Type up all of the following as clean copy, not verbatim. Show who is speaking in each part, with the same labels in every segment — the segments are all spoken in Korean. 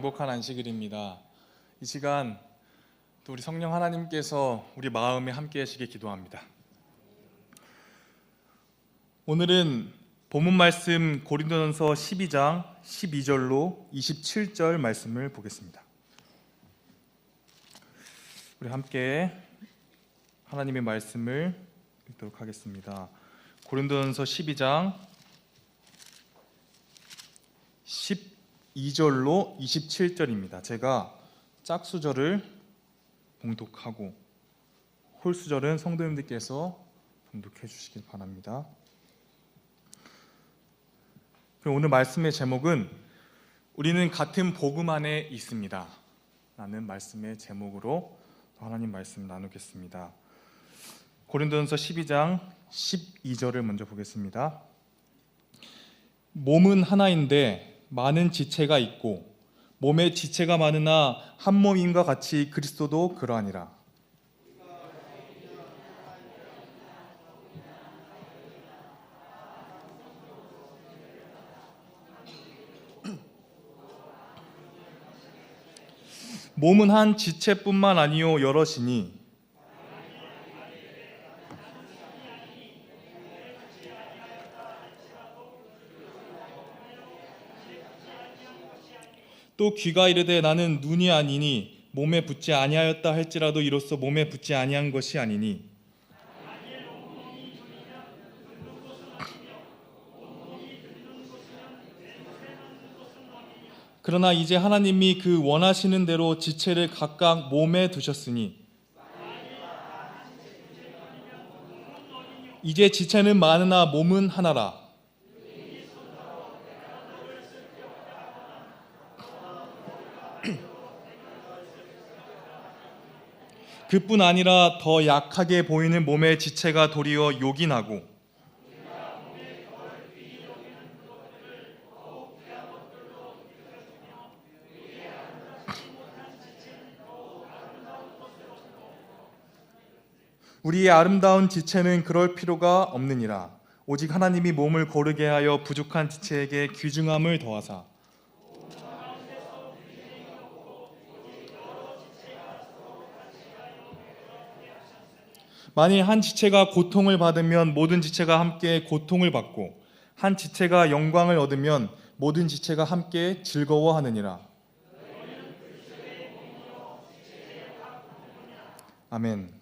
Speaker 1: 행복한 안식일입니다. 이 시간 또 우리 성령 하나님께서 우리 마음에 함께 하시길 기도합니다. 오늘은 본문 말씀 고린도전서 12장 12절로 27절 말씀을 보겠습니다. 우리 함께 하나님의 말씀을 읽도록 하겠습니다. 고린도전서 12장 12절로 27절입니다. 제가 짝수절을 봉독하고 홀수절은 성도님들께서 봉독해 주시길 바랍니다. 그럼 오늘 말씀의 제목은 우리는 같은 복음 안에 있습니다 라는 말씀의 제목으로 하나님 말씀 나누겠습니다. 고린도전서 12장 12절을 먼저 보겠습니다. 몸은 하나인데 많은 지체가 있고 몸에 지체가 많으나 한 몸임과 같이 그리스도도 그러하니라. 몸은 한 지체뿐만 아니요 여럿이니 또 귀가 이르되 나는 눈이 아니니 몸에 붙지 아니하였다 할지라도 이로써 몸에 붙지 아니한 것이 아니니 그러나 이제 하나님이 그 원하시는 대로 지체를 각각 몸에 두셨으니 이제 지체는 많으나 몸은 하나라. 그뿐 아니라 더 약하게 보이는 몸의 지체가 도리어 요긴하고 우리의 아름다운 지체는 그럴 필요가 없느니라. 오직 하나님이 몸을 고르게 하여 부족한 지체에게 귀중함을 더하사 만일 한 지체가 고통을 받으면 모든 지체가 함께 고통을 받고 한 지체가 영광을 얻으면 모든 지체가 함께 즐거워하느니라. 아멘.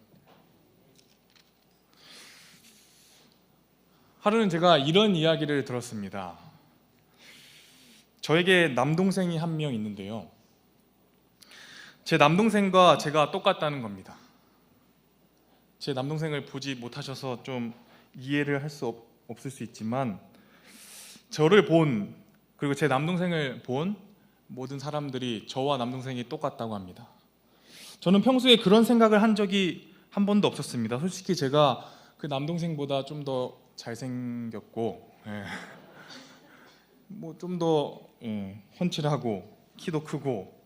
Speaker 1: 하루는 제가 이런 이야기를 들었습니다. 저에게 남동생이 한 명 있는데요. 제 남동생과 제가 똑같다는 겁니다. 제 남동생을 보지 못하셔서 좀 이해를 할 수 없을 수 있지만 저를 본 그리고 제 남동생을 본 모든 사람들이 저와 남동생이 똑같다고 합니다. 저는 평소에 그런 생각을 한 적이 한 번도 없었습니다. 솔직히 제가 그 남동생보다 좀 더 잘생겼고 뭐 좀 더 훤칠하고 키도 크고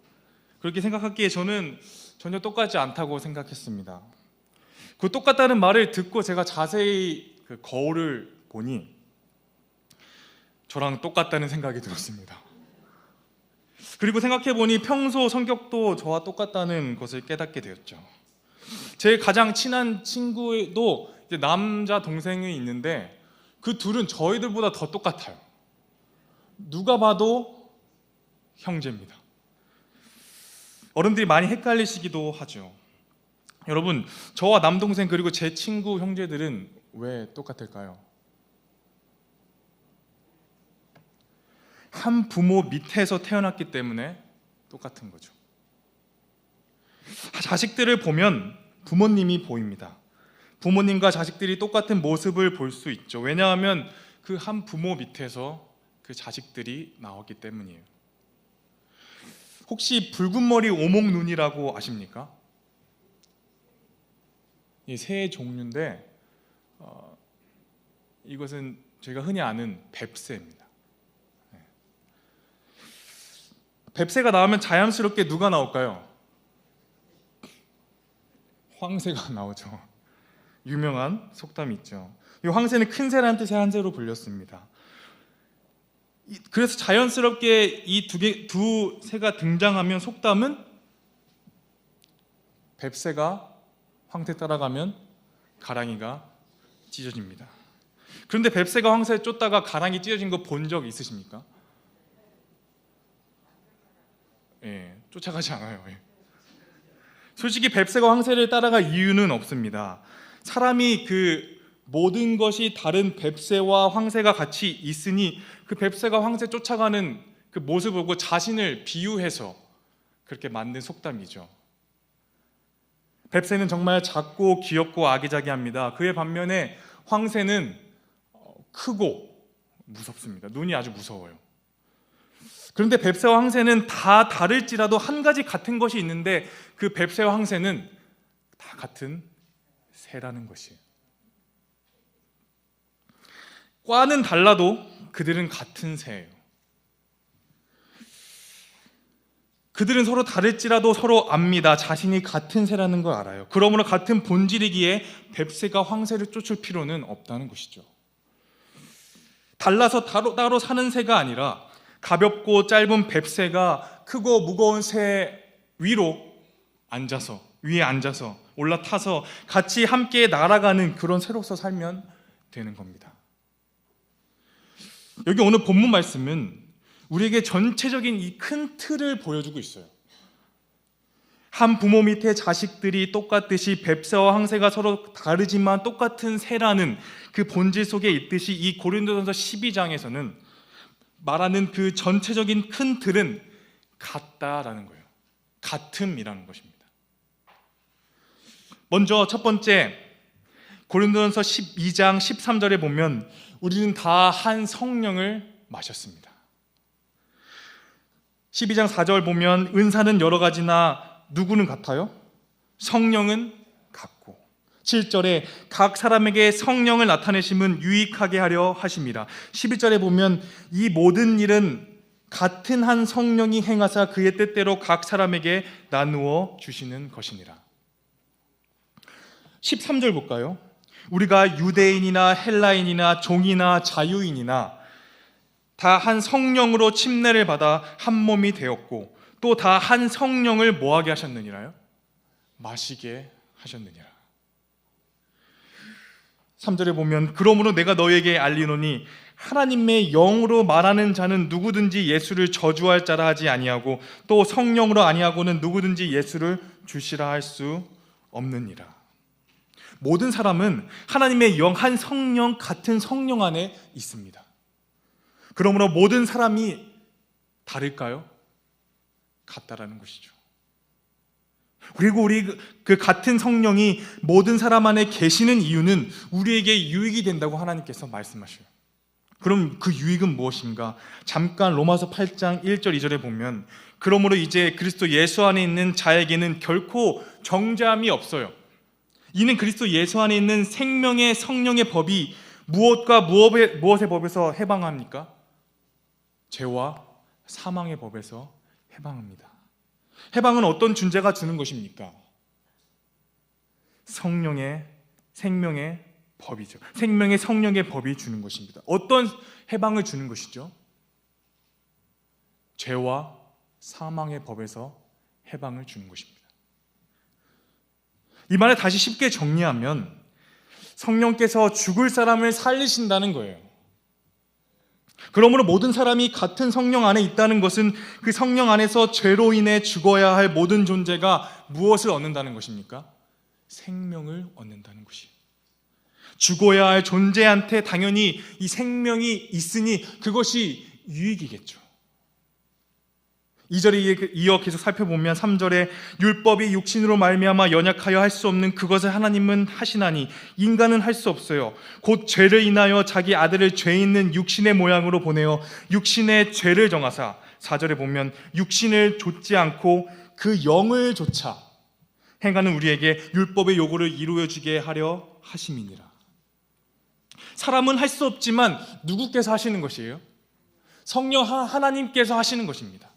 Speaker 1: 그렇게 생각하기에 저는 전혀 똑같지 않다고 생각했습니다. 그 똑같다는 말을 듣고 제가 자세히 그 거울을 보니 저랑 똑같다는 생각이 들었습니다. 그리고 생각해보니 평소 성격도 저와 똑같다는 것을 깨닫게 되었죠. 제 가장 친한 친구도 이제 남자 동생이 있는데 그 둘은 저희들보다 더 똑같아요. 누가 봐도 형제입니다. 어른들이 많이 헷갈리시기도 하죠. 여러분, 저와 남동생 그리고 제 친구 형제들은 왜 똑같을까요? 한 부모 밑에서 태어났기 때문에 똑같은 거죠. 자식들을 보면 부모님이 보입니다. 부모님과 자식들이 똑같은 모습을 볼 수 있죠. 왜냐하면 그 한 부모 밑에서 그 자식들이 나왔기 때문이에요. 혹시 붉은 머리 오목눈이라고 아십니까? 이 새의 종류인데 이것은 저희가 흔히 아는 뱁새입니다. 뱁새가 나오면 자연스럽게 누가 나올까요? 황새가 나오죠. 유명한 속담이 있죠. 이 황새는 큰 새라는 뜻의 한 새로 불렸습니다. 그래서 자연스럽게 이 두 새가 등장하면 속담은 뱁새가 황새 따라가면 가랑이가 찢어집니다. 그런데 뱁새가 황새 쫓다가 가랑이 찢어진 거 본 적 있으십니까? 쫓아가지 않아요. 솔직히 뱁새가 황새를 따라갈 이유는 없습니다. 사람이 그 모든 것이 다른 뱁새와 황새가 같이 있으니 그 뱁새가 황새 쫓아가는 그 모습을 보고 자신을 비유해서 그렇게 만든 속담이죠. 뱁새는 정말 작고 귀엽고 아기자기합니다. 그에 반면에 황새는 크고 무섭습니다. 눈이 아주 무서워요. 그런데 뱁새와 황새는 다 다를지라도 한 가지 같은 것이 있는데 그 뱁새와 황새는 다 같은 새라는 것이에요. 과는 달라도 그들은 같은 새예요. 그들은 서로 다를지라도 서로 압니다. 자신이 같은 새라는 걸 알아요. 그러므로 같은 본질이기에 뱁새가 황새를 쫓을 필요는 없다는 것이죠. 달라서 따로 사는 새가 아니라 가볍고 짧은 뱁새가 크고 무거운 새 위에 앉아서 올라타서 같이 함께 날아가는 그런 새로서 살면 되는 겁니다. 여기 오늘 본문 말씀은 우리에게 전체적인 이 큰 틀을 보여주고 있어요. 한 부모 밑에 자식들이 똑같듯이 뱁새와 황새가 서로 다르지만 똑같은 새라는 그 본질 속에 있듯이 이 고린도전서 12장에서는 말하는 그 전체적인 큰 틀은 같다라는 거예요. 같음이라는 것입니다. 먼저 첫 번째 고린도전서 12장 13절에 보면 우리는 다 한 성령을 마셨습니다. 12장 4절 보면 은사는 여러 가지나 누구는 같아요? 성령은 같고 7절에 각 사람에게 성령을 나타내심은 유익하게 하려 하심이라. 11절에 보면 이 모든 일은 같은 한 성령이 행하사 그의 뜻대로 각 사람에게 나누어 주시는 것이니라. 13절 볼까요? 우리가 유대인이나 헬라인이나 종이나 자유인이나 다 한 성령으로 침례를 받아 한 몸이 되었고 또 다 한 성령을 뭐하게 하셨느니라요? 마시게 하셨느니라. 3절에 보면 그러므로 내가 너에게 알리노니 하나님의 영으로 말하는 자는 누구든지 예수를 저주할 자라 하지 아니하고 또 성령으로 아니하고는 누구든지 예수를 주시라 할 수 없느니라. 모든 사람은 하나님의 영 한 성령 같은 성령 안에 있습니다. 그러므로 모든 사람이 다를까요? 같다라는 것이죠. 그리고 우리 그 같은 성령이 모든 사람 안에 계시는 이유는 우리에게 유익이 된다고 하나님께서 말씀하셔요. 그럼 그 유익은 무엇인가? 잠깐 로마서 8장 1절 2절에 보면 그러므로 이제 그리스도 예수 안에 있는 자에게는 결코 정죄함이 없어요. 이는 그리스도 예수 안에 있는 생명의 성령의 법이 무엇과 무엇의 법에서 해방합니까? 죄와 사망의 법에서 해방합니다. 해방은 어떤 존재가 주는 것입니까? 성령의 생명의 법이죠. 생명의 성령의 법이 주는 것입니다. 어떤 해방을 주는 것이죠? 죄와 사망의 법에서 해방을 주는 것입니다. 이 말을 다시 쉽게 정리하면 성령께서 죽을 사람을 살리신다는 거예요. 그러므로 모든 사람이 같은 성령 안에 있다는 것은 그 성령 안에서 죄로 인해 죽어야 할 모든 존재가 무엇을 얻는다는 것입니까? 생명을 얻는다는 것이에요. 죽어야 할 존재한테 당연히 이 생명이 있으니 그것이 유익이겠죠. 2절에 이어 계속 살펴보면 3절에 율법이 육신으로 말미암아 연약하여 할 수 없는 그것을 하나님은 하시나니 인간은 할 수 없어요. 곧 죄를 인하여 자기 아들을 죄 있는 육신의 모양으로 보내어 육신의 죄를 정하사 4절에 보면 육신을 좇지 않고 그 영을 조차 행하는 우리에게 율법의 요구를 이루어지게 하려 하심이니라. 사람은 할 수 없지만 누구께서 하시는 것이에요? 성령 하나님께서 하시는 것입니다.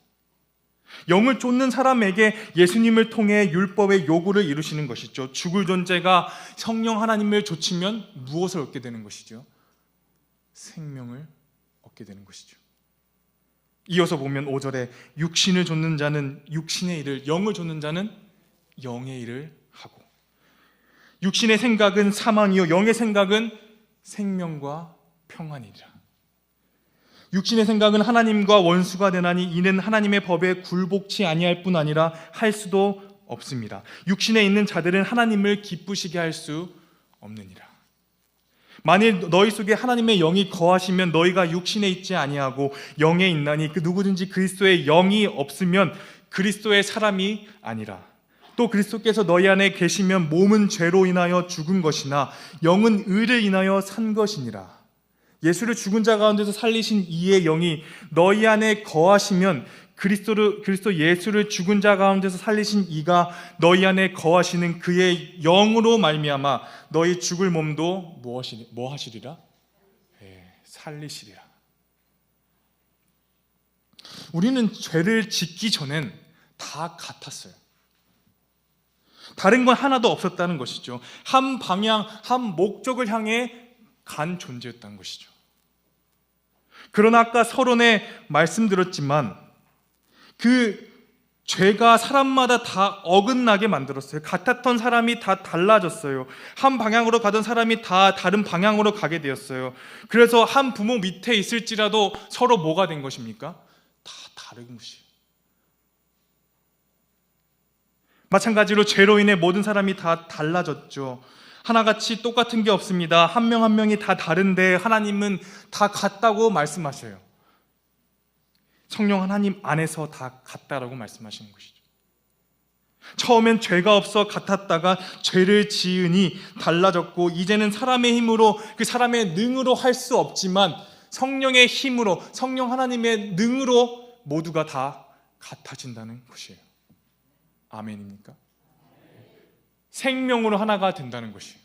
Speaker 1: 영을 쫓는 사람에게 예수님을 통해 율법의 요구를 이루시는 것이죠. 죽을 존재가 성령 하나님을 좇으면 무엇을 얻게 되는 것이죠? 생명을 얻게 되는 것이죠. 이어서 보면 5절에 육신을 좇는 자는 육신의 일을, 영을 좇는 자는 영의 일을 하고, 육신의 생각은 사망이요 영의 생각은 생명과 평안이라. 육신의 생각은 하나님과 원수가 되나니 이는 하나님의 법에 굴복치 아니할 뿐 아니라 할 수도 없습니다. 육신에 있는 자들은 하나님을 기쁘시게 할 수 없느니라. 만일 너희 속에 하나님의 영이 거하시면 너희가 육신에 있지 아니하고 영에 있나니 그 누구든지 그리스도의 영이 없으면 그리스도의 사람이 아니라. 또 그리스도께서 너희 안에 계시면 몸은 죄로 인하여 죽은 것이나 영은 의를 인하여 산 것이니라. 예수를 죽은 자 가운데서 살리신 이의 영이 너희 안에 거하시면 그리스도 예수를 죽은 자 가운데서 살리신 이가 너희 안에 거하시는 그의 영으로 말미암아 너희 죽을 몸도 뭐 하시리라? 살리시리라. 우리는 죄를 짓기 전엔 다 같았어요. 다른 건 하나도 없었다는 것이죠. 한 방향, 한 목적을 향해 간 존재였다는 것이죠. 그러나 아까 서론에 말씀드렸지만 그 죄가 사람마다 다 어긋나게 만들었어요. 같았던 사람이 다 달라졌어요. 한 방향으로 가던 사람이 다 다른 방향으로 가게 되었어요. 그래서 한 부모 밑에 있을지라도 서로 뭐가 된 것입니까? 다 다른 것이에요. 마찬가지로 죄로 인해 모든 사람이 다 달라졌죠. 하나같이 똑같은 게 없습니다. 한 명 한 명이 다 다른데 하나님은 다 같다고 말씀하셔요. 성령 하나님 안에서 다 같다라고 말씀하시는 것이죠. 처음엔 죄가 없어 같았다가 죄를 지으니 달라졌고, 이제는 사람의 힘으로, 그 사람의 능으로 할 수 없지만 성령의 힘으로, 성령 하나님의 능으로 모두가 다 같아진다는 것이에요. 아멘입니까? 생명으로 하나가 된다는 것이에요.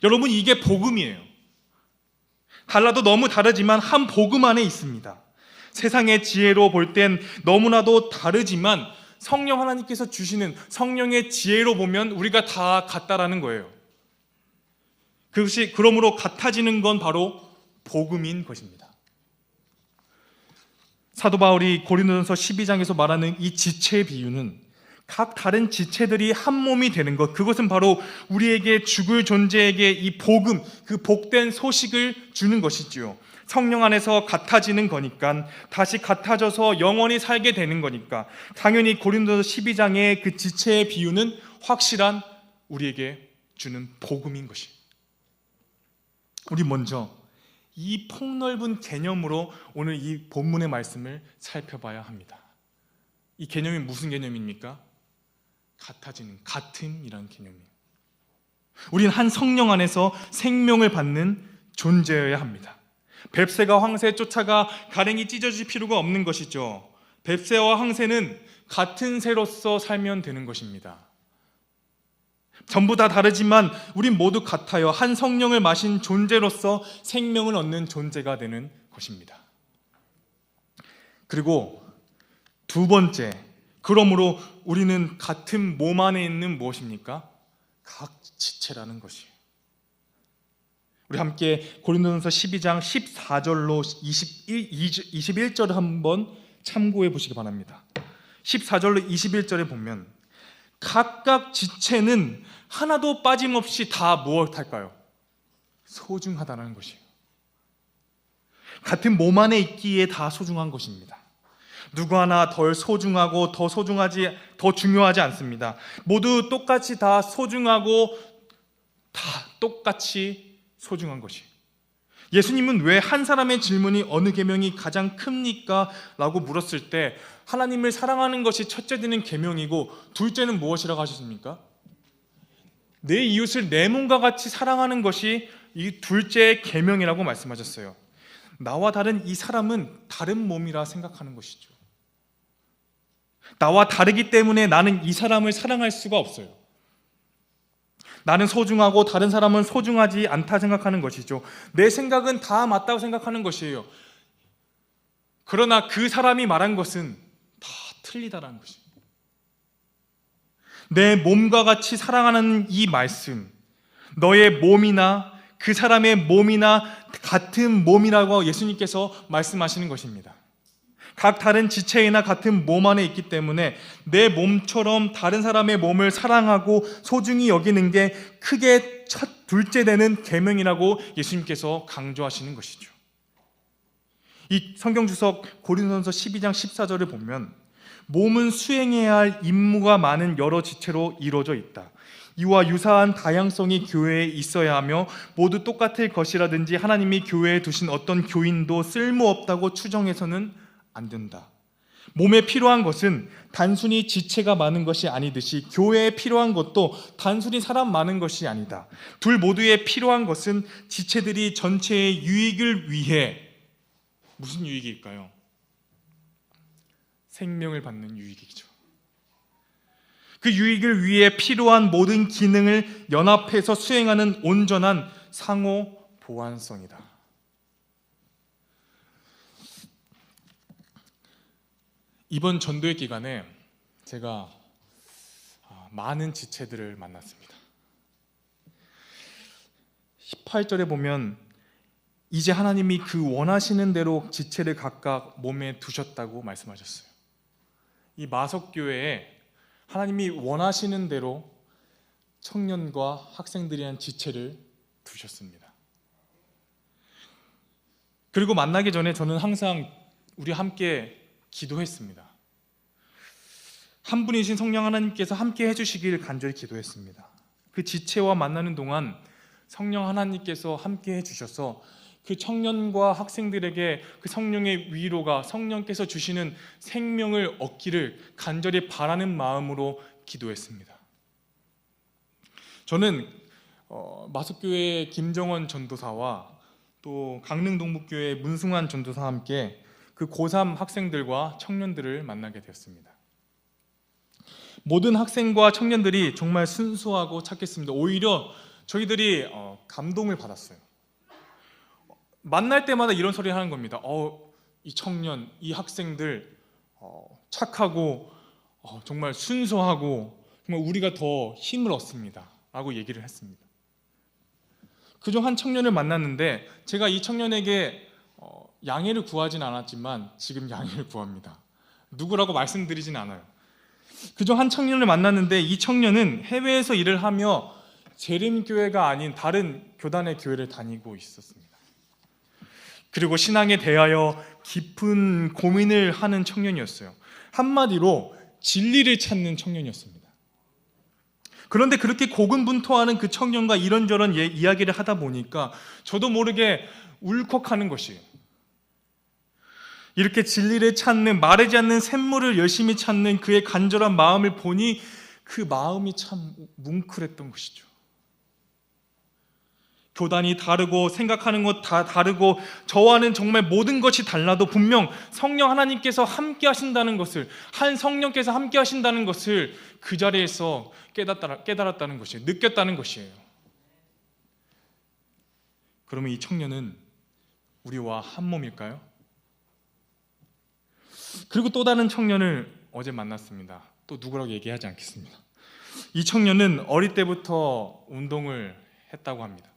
Speaker 1: 여러분, 이게 복음이에요. 달라도 너무 다르지만 한 복음 안에 있습니다. 세상의 지혜로 볼 땐 너무나도 다르지만 성령 하나님께서 주시는 성령의 지혜로 보면 우리가 다 같다라는 거예요. 그것이 그러므로 같아지는 건 바로 복음인 것입니다. 사도 바울이 고린도전서 12장에서 말하는 이 지체의 비유는 각 다른 지체들이 한 몸이 되는 것, 그것은 바로 우리에게 죽을 존재에게 이 복음, 그 복된 소식을 주는 것이지요. 성령 안에서 같아지는 거니까, 다시 같아져서 영원히 살게 되는 거니까 당연히 고린도서 12장의 그 지체의 비유는 확실한 우리에게 주는 복음인 것이. 우리 먼저 이 폭넓은 개념으로 오늘 이 본문의 말씀을 살펴봐야 합니다. 이 개념이 무슨 개념입니까? 같아지는, 같음이라는 개념이에요. 우리는 한 성령 안에서 생명을 받는 존재여야 합니다. 뱁새가 황새에 쫓아가 가랭이 찢어질 필요가 없는 것이죠. 뱁새와 황새는 같은 새로서 살면 되는 것입니다. 전부 다 다르지만 우린 모두 같아요. 한 성령을 마신 존재로서 생명을 얻는 존재가 되는 것입니다. 그리고 두 번째, 그러므로 우리는 같은 몸 안에 있는 무엇입니까? 각 지체라는 것이에요. 우리 함께 고린도전서 12장 14절로 21절을 한번 참고해 보시기 바랍니다. 14절로 21절에 보면 각각 지체는 하나도 빠짐없이 다 무엇할까요? 소중하다는 것이에요. 같은 몸 안에 있기에 다 소중한 것입니다. 누구 하나 덜 소중하고 더 중요하지 않습니다. 모두 똑같이 다 소중하고 다 똑같이 소중한 것이에요. 예수님은 왜 한 사람의 질문이 어느 계명이 가장 큽니까? 라고 물었을 때 하나님을 사랑하는 것이 첫째 되는 계명이고 둘째는 무엇이라고 하셨습니까? 내 이웃을 내 몸과 같이 사랑하는 것이 이 둘째 계명이라고 말씀하셨어요. 나와 다른 이 사람은 다른 몸이라 생각하는 것이죠. 나와 다르기 때문에 나는 이 사람을 사랑할 수가 없어요. 나는 소중하고 다른 사람은 소중하지 않다 생각하는 것이죠. 내 생각은 다 맞다고 생각하는 것이에요. 그러나 그 사람이 말한 것은 다 틀리다라는 것입니다. 내 몸과 같이 사랑하는 이 말씀, 너의 몸이나 그 사람의 몸이나 같은 몸이라고 예수님께서 말씀하시는 것입니다. 각 다른 지체이나 같은 몸 안에 있기 때문에 내 몸처럼 다른 사람의 몸을 사랑하고 소중히 여기는 게 크게 둘째 되는 계명이라고 예수님께서 강조하시는 것이죠. 이 성경주석 고린도전서 12장 14절을 보면 몸은 수행해야 할 임무가 많은 여러 지체로 이루어져 있다. 이와 유사한 다양성이 교회에 있어야 하며 모두 똑같을 것이라든지 하나님이 교회에 두신 어떤 교인도 쓸모없다고 추정해서는 안 된다. 몸에 필요한 것은 단순히 지체가 많은 것이 아니듯이 교회에 필요한 것도 단순히 사람 많은 것이 아니다. 둘 모두에 필요한 것은 지체들이 전체의 유익을 위해, 무슨 유익일까요? 생명을 받는 유익이죠. 그 유익을 위해 필요한 모든 기능을 연합해서 수행하는 온전한 상호 보완성이다. 이번 전도의 기간에 제가 많은 지체들을 만났습니다. 18절에 보면 이제 하나님이 그 원하시는 대로 지체를 각각 몸에 두셨다고 말씀하셨어요. 이 마석교회에 하나님이 원하시는 대로 청년과 학생들이란 지체를 두셨습니다. 그리고 만나기 전에 저는 항상 우리 함께 기도했습니다. 한 분이신 성령 하나님께서 함께 해주시길 간절히 기도했습니다. 그 지체와 만나는 동안 성령 하나님께서 함께 해주셔서 그 청년과 학생들에게 그 성령의 위로가, 성령께서 주시는 생명을 얻기를 간절히 바라는 마음으로 기도했습니다. 저는 마석교회 김정원 전도사와 또 강릉동북교회 문승환 전도사와 함께 그 고3 학생들과 청년들을 만나게 되었습니다. 모든 학생과 청년들이 정말 순수하고 착했습니다. 오히려 저희들이 감동을 받았어요. 만날 때마다 이런 소리 하는 겁니다. 이 청년, 이 학생들 착하고 정말 순수하고 정말 우리가 더 힘을 얻습니다 라고 얘기를 했습니다. 그중 한 청년을 만났는데 제가 이 청년에게 양해를 구하진 않았지만 지금 양해를 구합니다. 누구라고 말씀드리진 않아요. 그중 한 청년을 만났는데 이 청년은 해외에서 일을 하며 재림교회가 아닌 다른 교단의 교회를 다니고 있었습니다. 그리고 신앙에 대하여 깊은 고민을 하는 청년이었어요. 한마디로 진리를 찾는 청년이었습니다. 그런데 그렇게 고군분투하는 그 청년과 이런저런 이야기를 하다 보니까 저도 모르게 울컥하는 것이에요. 이렇게 진리를 찾는, 마르지 않는 샘물을 열심히 찾는 그의 간절한 마음을 보니 그 마음이 참 뭉클했던 것이죠. 교단이 다르고 생각하는 것 다 다르고 저와는 정말 모든 것이 달라도 분명 성령 하나님께서 함께 하신다는 것을, 한 성령께서 함께 하신다는 것을 그 자리에서 깨달았다는 것이에요. 느꼈다는 것이에요. 그러면 이 청년은 우리와 한 몸일까요? 그리고 또 다른 청년을 어제 만났습니다. 또 누구라고 얘기하지 않겠습니다. 이 청년은 어릴 때부터 운동을 했다고 합니다.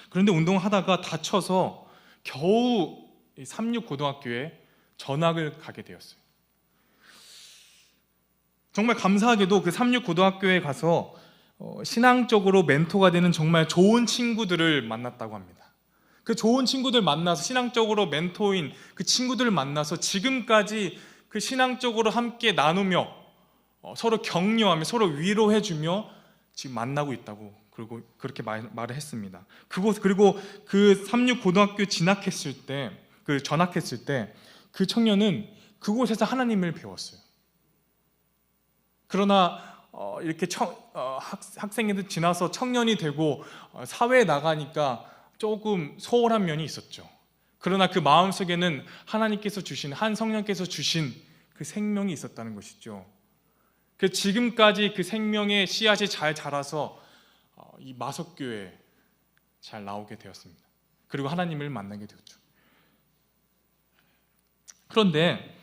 Speaker 1: 그런데 운동을 하다가 다쳐서 겨우 삼육고등학교에 전학을 가게 되었어요. 정말 감사하게도 그 삼육고등학교에 가서 신앙적으로 멘토가 되는 정말 좋은 친구들을 만났다고 합니다. 그 좋은 친구들 만나서 신앙적으로 멘토인 그 친구들을 만나서 지금까지 그 신앙적으로 함께 나누며 서로 격려하며 서로 위로해주며 지금 만나고 있다고, 그리고 그렇게 말을 했습니다. 그리고 그 삼육고등학교 진학했을 때, 그 전학했을 때 그 청년은 그곳에서 하나님을 배웠어요. 그러나 이렇게 학생이 지나서 청년이 되고 사회에 나가니까 조금 소홀한 면이 있었죠. 그러나 그 마음속에는 하나님께서 주신, 한 성령께서 주신 그 생명이 있었다는 것이죠. 그 지금까지 그 생명의 씨앗이 잘 자라서 이 마석교회에 잘 나오게 되었습니다. 그리고 하나님을 만나게 되었죠. 그런데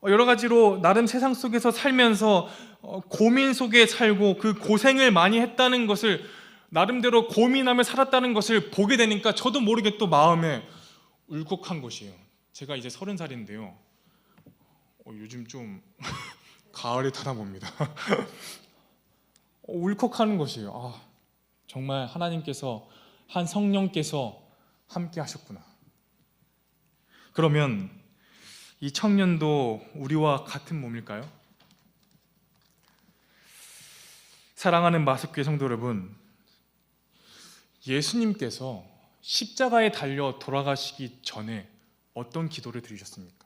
Speaker 1: 여러 가지로 나름 세상 속에서 살면서 고민 속에 살고 그 고생을 많이 했다는 것을, 나름대로 고민하며 살았다는 것을 보게 되니까 저도 모르게 또 마음에 울컥한 것이에요. 제가 이제 30살인데요. 요즘 좀 가을에 타다 봅니다. 울컥하는 것이에요. 정말 하나님께서, 한 성령께서 함께 하셨구나. 그러면 이 청년도 우리와 같은 몸일까요? 사랑하는 마석교회 성도 여러분, 예수님께서 십자가에 달려 돌아가시기 전에 어떤 기도를 드리셨습니까?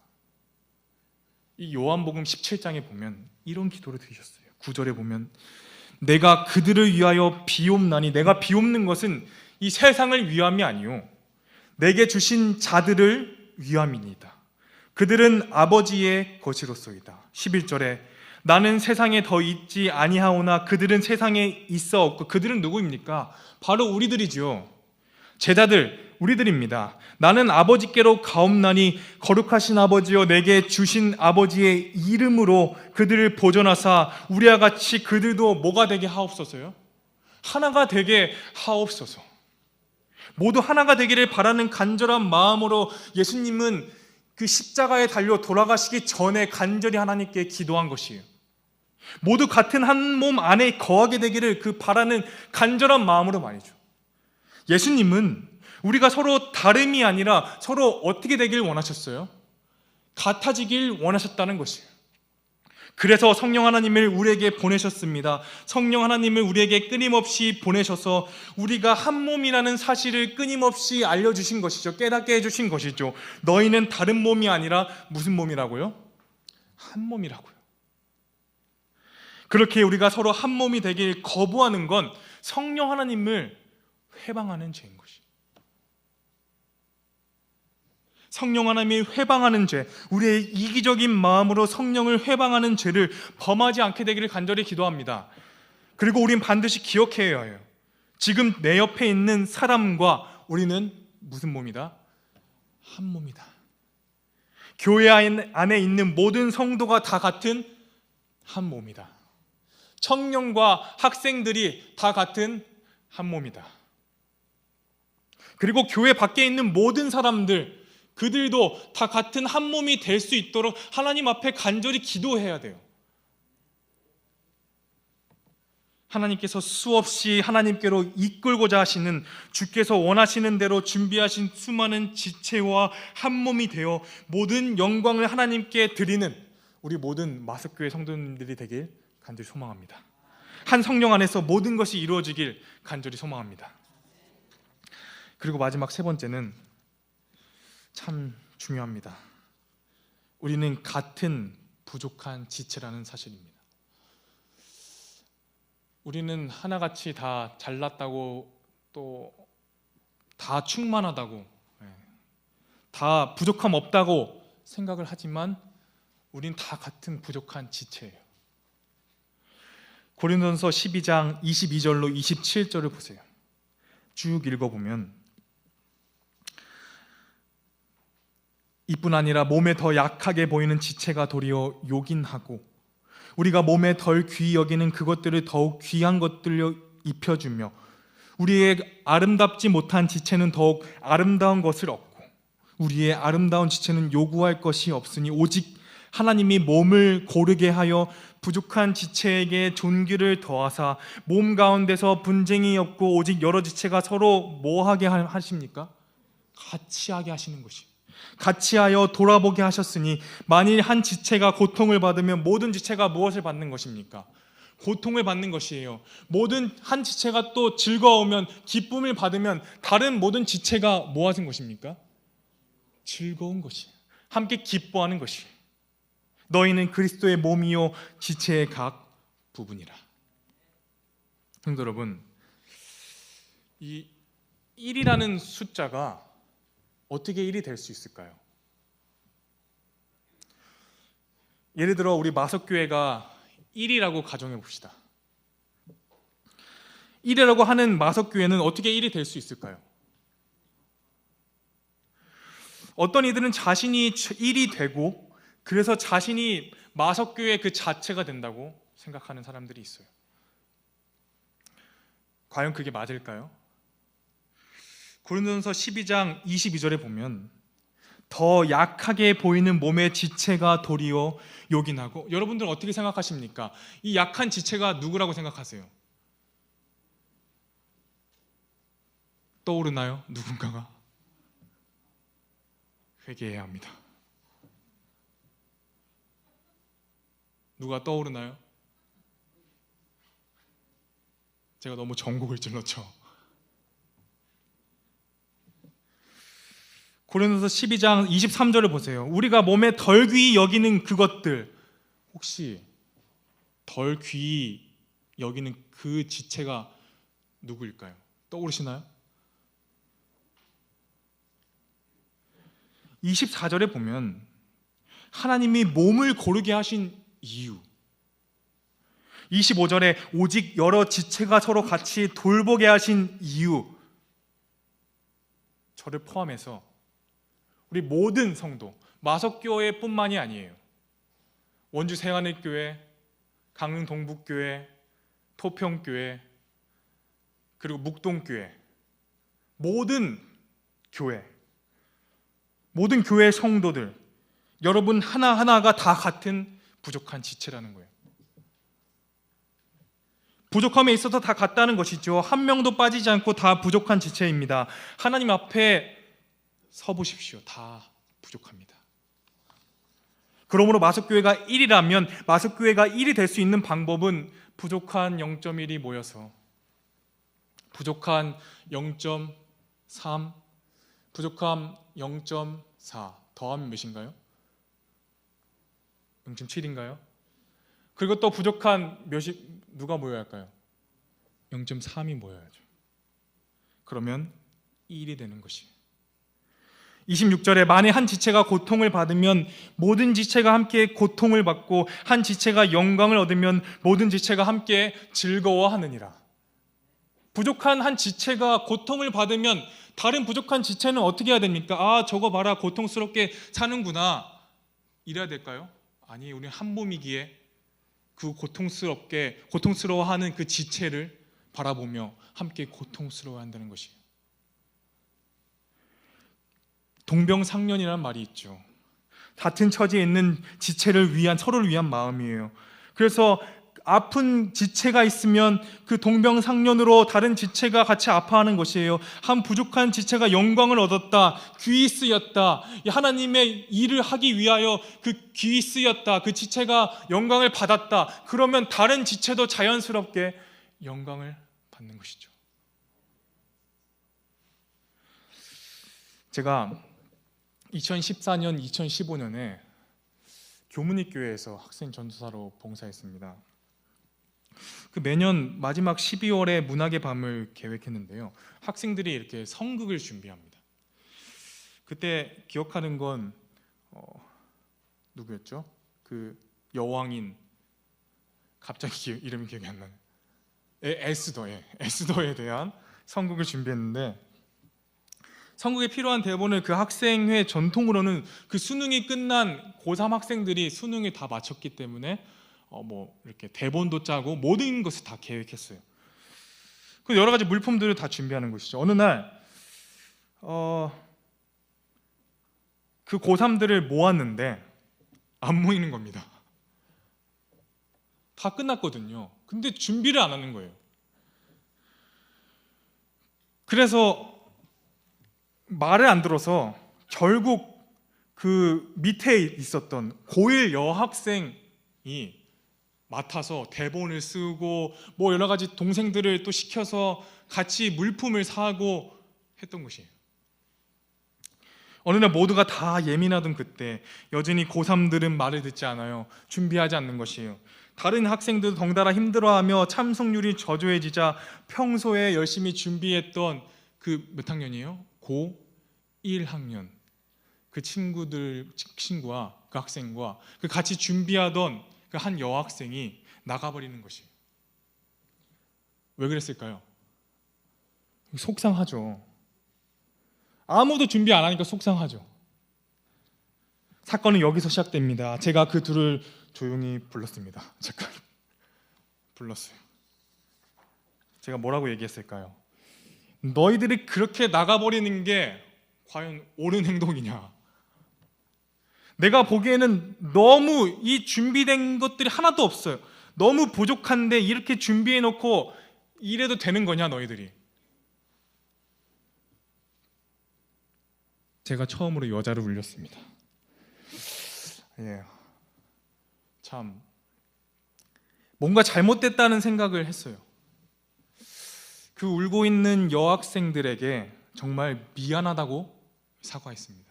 Speaker 1: 이 요한복음 17장에 보면 이런 기도를 드리셨어요. 9절에 보면 내가 그들을 위하여 비옵나니, 내가 비옵는 것은 이 세상을 위함이 아니요 내게 주신 자들을 위함이니이다. 그들은 아버지의 것이로소이다. 11절에 나는 세상에 더 있지 아니하오나 그들은 세상에 있어 없고, 그들은 누구입니까? 바로 우리들이지요. 제자들, 우리들입니다. 나는 아버지께로 가옵나니 거룩하신 아버지여 내게 주신 아버지의 이름으로 그들을 보존하사 우리와 같이 그들도 뭐가 되게 하옵소서요? 하나가 되게 하옵소서. 모두 하나가 되기를 바라는 간절한 마음으로 예수님은 그 십자가에 달려 돌아가시기 전에 간절히 하나님께 기도한 것이에요. 모두 같은 한 몸 안에 거하게 되기를 그 바라는 간절한 마음으로 말이죠. 예수님은 우리가 서로 다름이 아니라 서로 어떻게 되길 원하셨어요? 같아지길 원하셨다는 것이에요. 그래서 성령 하나님을 우리에게 보내셨습니다. 성령 하나님을 우리에게 끊임없이 보내셔서 우리가 한 몸이라는 사실을 끊임없이 알려주신 것이죠. 깨닫게 해주신 것이죠. 너희는 다른 몸이 아니라 무슨 몸이라고요? 한 몸이라고요. 그렇게 우리가 서로 한 몸이 되길 거부하는 건 성령 하나님을 회방하는 죄인 것이에요. 성령 하나님이 회방하는 죄, 우리의 이기적인 마음으로 성령을 회방하는 죄를 범하지 않게 되기를 간절히 기도합니다. 그리고 우린 반드시 기억해야 해요. 지금 내 옆에 있는 사람과 우리는 무슨 몸이다? 한 몸이다. 교회 안에 있는 모든 성도가 다 같은 한 몸이다. 청년과 학생들이 다 같은 한 몸이다. 그리고 교회 밖에 있는 모든 사람들, 그들도 다 같은 한 몸이 될 수 있도록 하나님 앞에 간절히 기도해야 돼요. 하나님께서 수없이 하나님께로 이끌고자 하시는, 주께서 원하시는 대로 준비하신 수많은 지체와 한 몸이 되어 모든 영광을 하나님께 드리는 우리 모든 마석교회 성도님들이 되길 간절히 소망합니다. 한 성령 안에서 모든 것이 이루어지길 간절히 소망합니다. 그리고 마지막 세 번째는 참 중요합니다. 우리는 같은 부족한 지체라는 사실입니다. 우리는 하나같이 다 잘났다고, 또 다 충만하다고, 다 부족함 없다고 생각을 하지만 우린 다 같은 부족한 지체예요. 고린도전서 12장 22절로 27절을 보세요. 쭉 읽어보면 이뿐 아니라 몸에 더 약하게 보이는 지체가 도리어 요긴하고 우리가 몸에 덜 귀히 여기는 그것들을 더욱 귀한 것들로 입혀주며 우리의 아름답지 못한 지체는 더욱 아름다운 것을 얻고 우리의 아름다운 지체는 요구할 것이 없으니 오직 하나님이 몸을 고르게 하여 부족한 지체에게 존귀를 더하사 몸 가운데서 분쟁이 없고 오직 여러 지체가 서로 뭐하게 하십니까? 같이 하게 하시는 것이, 같이 하여 돌아보게 하셨으니 만일 한 지체가 고통을 받으면 모든 지체가 무엇을 받는 것입니까? 고통을 받는 것이에요. 모든 한 지체가 또 즐거우면, 기쁨을 받으면 다른 모든 지체가 뭐 하는 것입니까? 즐거운 것이, 함께 기뻐하는 것이. 너희는 그리스도의 몸이요 지체의 각 부분이라. 성도 여러분, 이 1이라는 숫자가 어떻게 1이 될 수 있을까요? 예를 들어 우리 마석교회가 1이라고 가정해 봅시다. 1이라고 하는 마석교회는 어떻게 1이 될 수 있을까요? 어떤 이들은 자신이 1이 되고 그래서 자신이 마석교회 그 자체가 된다고 생각하는 사람들이 있어요. 과연 그게 맞을까요? 고린도전서 12장 22절에 보면 더 약하게 보이는 몸의 지체가 도리어 요긴하고. 여러분들은 어떻게 생각하십니까? 이 약한 지체가 누구라고 생각하세요? 떠오르나요? 누군가가? 회개해야 합니다. 누가 떠오르나요? 제가 너무 전곡을 찔렀죠. 고린도서 12장 23절을 보세요. 우리가 몸에 덜 귀히 여기는 그것들, 혹시 덜 귀히 여기는 그 지체가 누구일까요? 떠오르시나요? 24절에 보면 하나님이 몸을 고르게 하신 이유, 25절에 오직 여러 지체가 서로 같이 돌보게 하신 이유, 저를 포함해서 우리 모든 성도, 마석교회뿐만이 아니에요. 원주 새하늘교회, 강릉 동북교회, 토평교회, 그리고 묵동교회, 모든 교회, 모든 교회 성도들, 여러분 하나하나가 다 같은 부족한 지체라는 거예요. 부족함에 있어서 다 같다는 것이죠. 한 명도 빠지지 않고 다 부족한 지체입니다. 하나님 앞에 서보십시오. 다 부족합니다. 그러므로 마석교회가 1이라면 마석교회가 1이 될 수 있는 방법은 부족한 0.1이 모여서, 부족한 0.3, 부족한 0.4 더하면 몇인가요? 0.7인가요? 그리고 또 부족한 몇이 누가 모여야 할까요? 0.3이 모여야죠. 그러면 1이 되는 것이에요. 26절에 만일 한 지체가 고통을 받으면 모든 지체가 함께 고통을 받고 한 지체가 영광을 얻으면 모든 지체가 함께 즐거워하느니라. 부족한 한 지체가 고통을 받으면 다른 부족한 지체는 어떻게 해야 됩니까? 아, 저거 봐라, 고통스럽게 사는구나, 이래야 될까요? 아니, 우리는 한 몸이기에 그 고통스러워하는 그 지체를 바라보며 함께 고통스러워한다는 것이에요. 동병상련이라는 말이 있죠. 같은 처지에 있는 지체를 위한, 서로를 위한 마음이에요. 그래서 아픈 지체가 있으면 그 동병상련으로 다른 지체가 같이 아파하는 것이에요. 한 부족한 지체가 영광을 얻었다, 귀히 쓰였다, 하나님의 일을 하기 위하여 그 귀히 쓰였다, 그 지체가 영광을 받았다, 그러면 다른 지체도 자연스럽게 영광을 받는 것이죠. 제가 2014년, 2015년에 교문익교회에서 학생 전도사로 봉사했습니다. 그 매년 마지막 12월에 문학의 밤을 계획했는데요. 학생들이 이렇게 성극을 준비합니다. 그때 기억하는 건 누구였죠? 그 여왕인, 갑자기 이름이 기억이 안 나요. 에스더에 대한 성극을 준비했는데, 성극에 필요한 대본을 그 학생회 전통으로는 그 수능이 끝난 고3 학생들이 수능을 다 마쳤기 때문에 이렇게 대본도 짜고 모든 것을 다 계획했어요. 그 여러 가지 물품들을 다 준비하는 것이죠. 어느 날 그 고3들을 모았는데 안 모이는 겁니다. 다 끝났거든요. 근데 준비를 안 하는 거예요. 그래서 말을 안 들어서 결국 그 밑에 있었던 고1 여학생이 맡아서 대본을 쓰고 여러 가지 동생들을 또 시켜서 같이 물품을 사고 했던 것이에요. 어느 날 모두가 다 예민하던 그때 여전히 고3들은 말을 듣지 않아요. 준비하지 않는 것이에요. 다른 학생들도 덩달아 힘들어하며 참석률이 저조해지자 평소에 열심히 준비했던 그 몇 학년이에요? 고1학년 그 친구와 그 학생과 그 같이 준비하던 그 한 여학생이 나가버리는 것이에요. 왜 그랬을까요? 속상하죠. 아무도 준비 안 하니까 속상하죠. 사건은 여기서 시작됩니다. 제가 그 둘을 조용히 불렀습니다. 잠깐 불렀어요. 제가 뭐라고 얘기했을까요? 너희들이 그렇게 나가버리는 게 과연 옳은 행동이냐? 내가 보기에는 너무 이 준비된 것들이 하나도 없어요. 너무 부족한데 이렇게 준비해 놓고 이래도 되는 거냐 너희들이. 제가 처음으로 여자를 울렸습니다. 참 뭔가 잘못됐다는 생각을 했어요. 그 울고 있는 여학생들에게 정말 미안하다고 사과했습니다.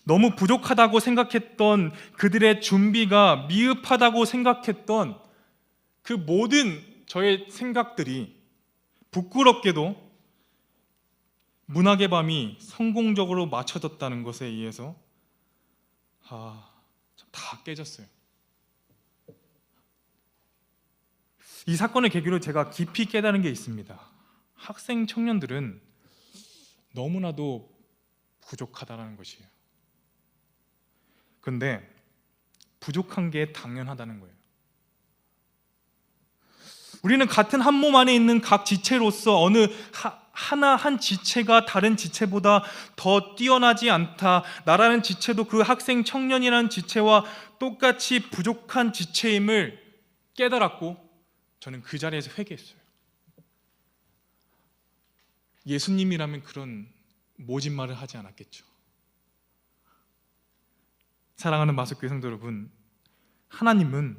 Speaker 1: 너무 부족하다고 생각했던 그들의 준비가 미흡하다고 생각했던 그 모든 저의 생각들이 부끄럽게도 문학의 밤이 성공적으로 맞춰졌다는 것에 의해서 다 깨졌어요. 이 사건을 계기로 제가 깊이 깨달은 게 있습니다. 학생 청년들은 너무나도 부족하다는 것이에요. 근데 부족한 게 당연하다는 거예요. 우리는 같은 한 몸 안에 있는 각 지체로서 어느 한 지체가 다른 지체보다 더 뛰어나지 않다. 나라는 지체도 그 학생 청년이라는 지체와 똑같이 부족한 지체임을 깨달았고 저는 그 자리에서 회개했어요. 예수님이라면 그런 모진 말을 하지 않았겠죠. 사랑하는 마석교회 성도 여러분, 하나님은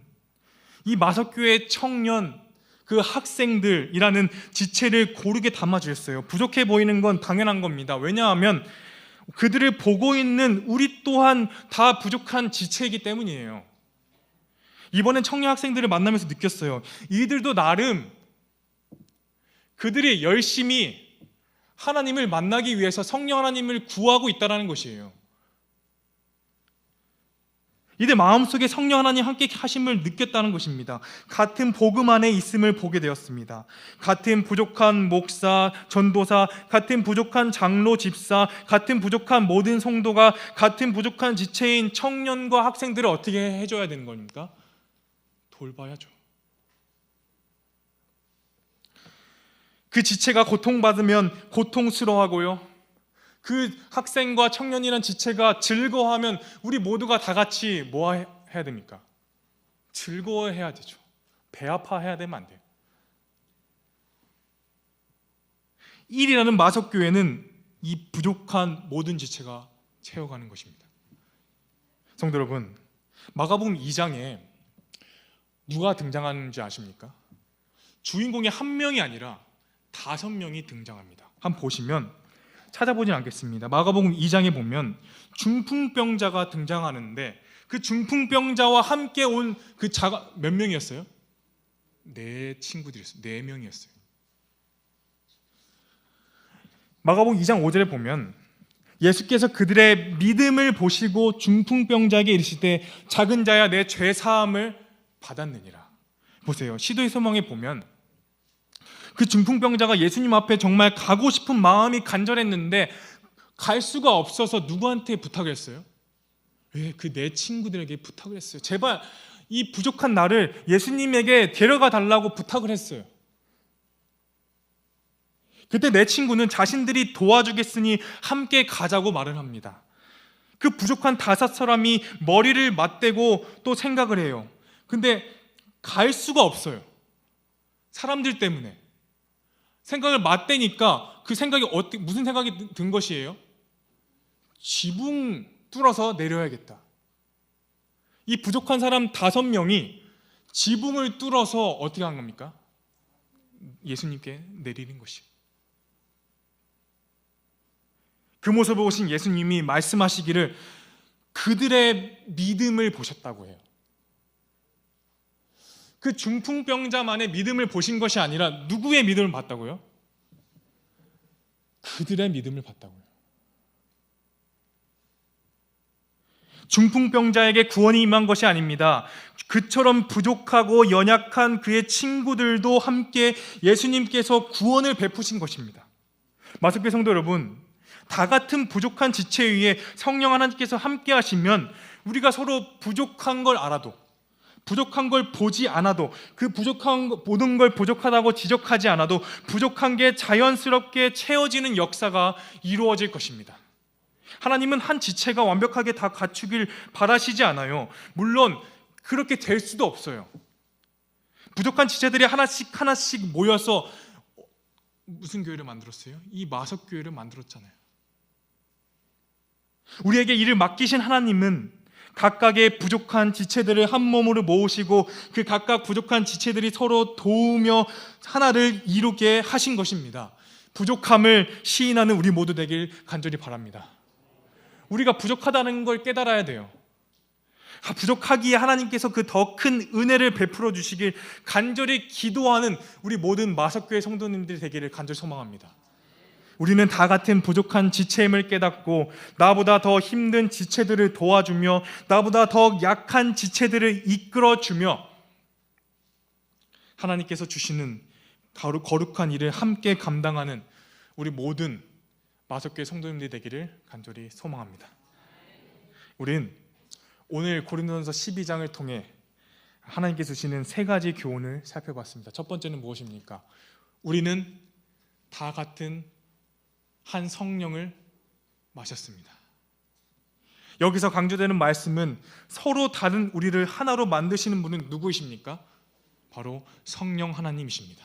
Speaker 1: 이 마석교회 청년, 그 학생들이라는 지체를 고르게 담아주셨어요. 부족해 보이는 건 당연한 겁니다. 왜냐하면 그들을 보고 있는 우리 또한 다 부족한 지체이기 때문이에요. 이번엔 청년 학생들을 만나면서 느꼈어요. 이들도 나름 그들이 열심히 하나님을 만나기 위해서 성령 하나님을 구하고 있다는 것이에요. 이들 마음속에 성령 하나님 함께 하심을 느꼈다는 것입니다. 같은 복음 안에 있음을 보게 되었습니다. 같은 부족한 목사, 전도사, 같은 부족한 장로, 집사, 같은 부족한 모든 성도가 같은 부족한 지체인 청년과 학생들을 어떻게 해줘야 되는 겁니까? 돌봐야죠. 그 지체가 고통받으면 고통스러워하고요. 그 학생과 청년이란 지체가 즐거워하면 우리 모두가 다 같이 뭐 해야 됩니까? 즐거워해야 되죠. 배 아파해야 되면 안 돼요. 1이라는 마석교회는 이 부족한 모든 지체가 채워가는 것입니다. 성도 여러분, 마가복음 2장에 누가 등장하는지 아십니까? 주인공이 한 명이 아니라 5명이 등장합니다. 한번 보시면 찾아보진 않겠습니다. 마가복음 2장에 보면 중풍병자가 등장하는데 그 중풍병자와 함께 온 그 자가 몇 명이었어요? 4친구들이었어요. 4명이었어요. 마가복음 2장 5절에 보면 예수께서 그들의 믿음을 보시고 중풍병자에게 이르시되 작은 자야 내 죄 사함을 받았느니라. 보세요. 시도의 소망에 보면 그 중풍병자가 예수님 앞에 정말 가고 싶은 마음이 간절했는데 갈 수가 없어서 누구한테 부탁을 했어요? 그 4친구들에게 부탁을 했어요. 제발 이 부족한 나를 예수님에게 데려가 달라고 부탁을 했어요. 그때 4친구는 자신들이 도와주겠으니 함께 가자고 말을 합니다. 그 부족한 5사람이 머리를 맞대고 또 생각을 해요. 근데 갈 수가 없어요. 사람들 때문에. 생각을 맞대니까 그 생각이 무슨 생각이 든 것이에요? 지붕 뚫어서 내려야겠다. 이 부족한 사람 5명이 지붕을 뚫어서 어떻게 한 겁니까? 예수님께 내리는 것이에요. 그 모습을 보신 예수님이 말씀하시기를 그들의 믿음을 보셨다고 해요. 그 중풍병자만의 믿음을 보신 것이 아니라 누구의 믿음을 봤다고요? 그들의 믿음을 봤다고요. 중풍병자에게 구원이 임한 것이 아닙니다. 그처럼 부족하고 연약한 그의 친구들도 함께 예수님께서 구원을 베푸신 것입니다. 마석교회 성도 여러분, 다 같은 부족한 지체에 의해 성령 하나님께서 함께 하시면 우리가 서로 부족한 걸 알아도, 부족한 걸 보지 않아도, 그 부족한 모든 걸 부족하다고 지적하지 않아도 부족한 게 자연스럽게 채워지는 역사가 이루어질 것입니다. 하나님은 한 지체가 완벽하게 다 갖추길 바라시지 않아요. 물론 그렇게 될 수도 없어요. 부족한 지체들이 하나씩 하나씩 모여서 무슨 교회를 만들었어요? 이 마석교회를 만들었잖아요. 우리에게 이를 맡기신 하나님은 각각의 부족한 지체들을 한 몸으로 모으시고 그 각각 부족한 지체들이 서로 도우며 하나를 이루게 하신 것입니다. 부족함을 시인하는 우리 모두 되길 간절히 바랍니다. 우리가 부족하다는 걸 깨달아야 돼요. 부족하기에 하나님께서 그 더 큰 은혜를 베풀어 주시길 간절히 기도하는 우리 모든 마석교회 성도님들이 되기를 간절히 소망합니다. 우리는 다 같은 부족한 지체임을 깨닫고 나보다 더 힘든 지체들을 도와주며 나보다 더 약한 지체들을 이끌어주며 하나님께서 주시는 거룩한 일을 함께 감당하는 우리 모든 마석교회 성도님들이 되기를 간절히 소망합니다. 우린 오늘 고린도전서 12장을 통해 하나님께서 주시는 세 가지 교훈을 살펴봤습니다. 첫 번째는 무엇입니까? 우리는 다 같은 한 성령을 마셨습니다. 여기서 강조되는 말씀은 서로 다른 우리를 하나로 만드시는 분은 누구이십니까? 바로 성령 하나님이십니다.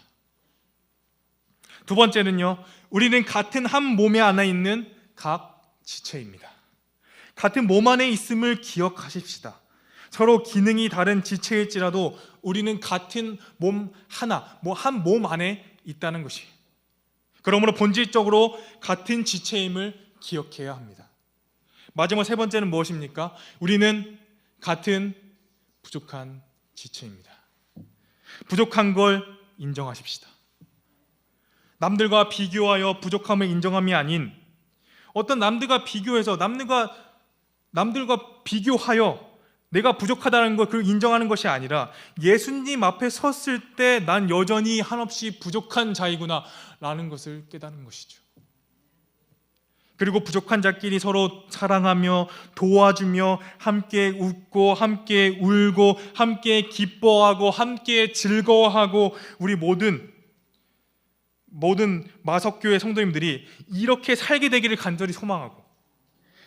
Speaker 1: 두 번째는요, 우리는 같은 한 몸에 안에 있는 각 지체입니다. 같은 몸 안에 있음을 기억하십시다. 서로 기능이 다른 지체일지라도 우리는 같은 몸 하나, 한 몸 안에 있다는 것이, 그러므로 본질적으로 같은 지체임을 기억해야 합니다. 마지막 세 번째는 무엇입니까? 우리는 같은 부족한 지체입니다. 부족한 걸 인정하십시다. 남들과 비교하여 부족함을 인정함이 아닌 어떤 남들과 비교해서 남들과 비교하여 내가 부족하다는 걸 그걸 인정하는 것이 아니라 예수님 앞에 섰을 때 난 여전히 한없이 부족한 자이구나 라는 것을 깨닫는 것이죠. 그리고 부족한 자끼리 서로 사랑하며 도와주며 함께 웃고 함께 울고 함께 기뻐하고 함께 즐거워하고 우리 모든 마석교회 성도님들이 이렇게 살게 되기를 간절히 소망하고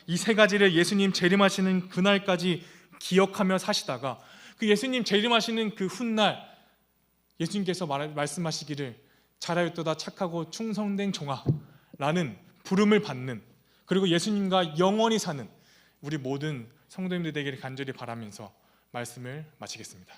Speaker 1: 이 세 가지를 예수님 재림하시는 그날까지 기억하며 사시다가 그 예수님 재림하시는 그 훗날 예수님께서 말씀하시기를 잘하였도다 착하고 충성된 종아 라는 부름을 받는, 그리고 예수님과 영원히 사는 우리 모든 성도님들 되기를 간절히 바라면서 말씀을 마치겠습니다.